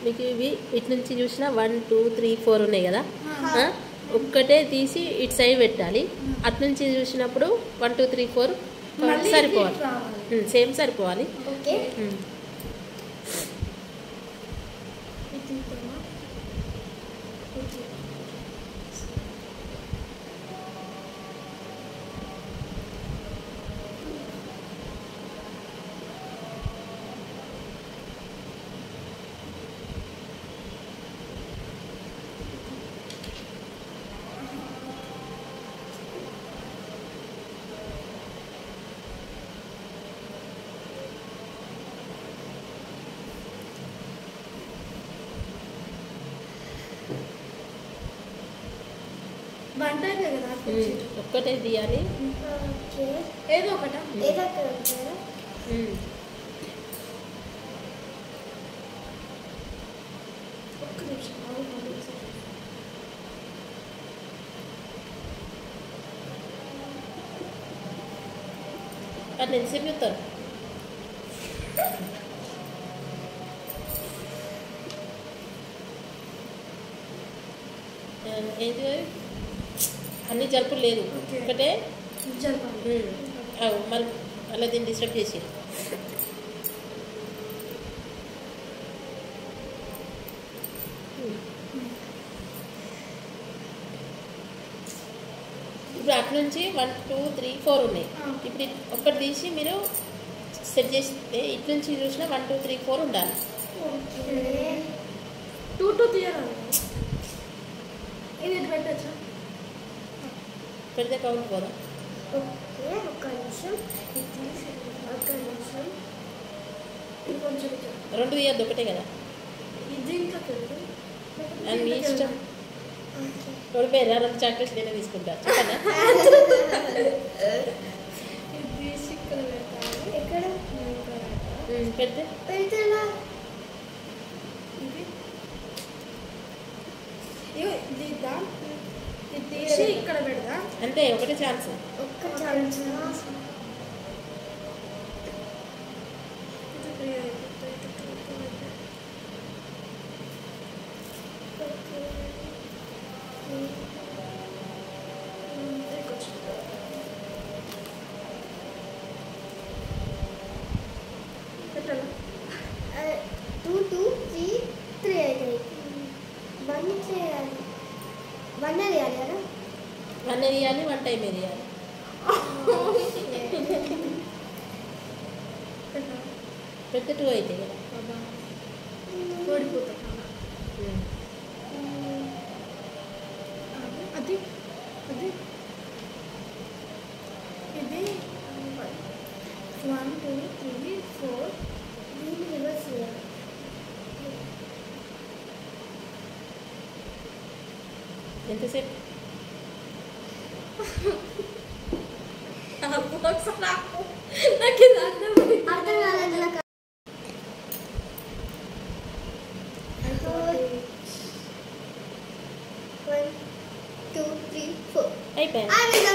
మీకు ఇవి ఇటు నుంచి చూసినా 1 2 3 4 ఉన్నాయి కదా, ఒక్కటే తీసి ఇటు సైడ్ పెట్టాలి. అటు నుంచి చూసినప్పుడు 1 2 3 4 సరిపోవాలి, సేమ్ సరిపోవాలి. ఒక్కటే తీయాలి, ఏదో ఒకట అది ఎంతసేపు చెప్తారు? ఏంటి అన్ని జరుపులు లేదు, ఒకటే మరి అలా దీన్ని డిస్టర్బ్ చేసి ఇప్పుడు అటు నుంచి 1 2 3 4 ఉన్నాయి. ఇప్పుడు ఒక్కటి తీసి మీరు సెట్ చేస్తే ఇటు నుంచి చూసినా 1 2 3 4 ఉండాలి. 2 2 తీయాలి. ఇది పెట్టచ్చా? పెడితే కౌంట్ పోదా? రెండు తీయద్దు, ఒకటే కదా. అది మీ ఇష్టం. ఓడిపోయారా? 2 చాక్లెట్స్ నేనే తీసుకుంటా, చెప్పనా? పెడితే ఇక్కడ పెడదా? అంతే, ఒకటే ఛాన్స్. వన్ వేయాలి, 1 టైం వేయాలి. పెద్ద 2 అయితే కదా ఓడిపోతా. అది అది ఇది 1 2 3 4 దీన్ని రివర్స్ చేయాలి. ఎంతసేపు? నాకు ఇది అర్థం కాలేదు. 1 2 3 4 అయిపోయింది.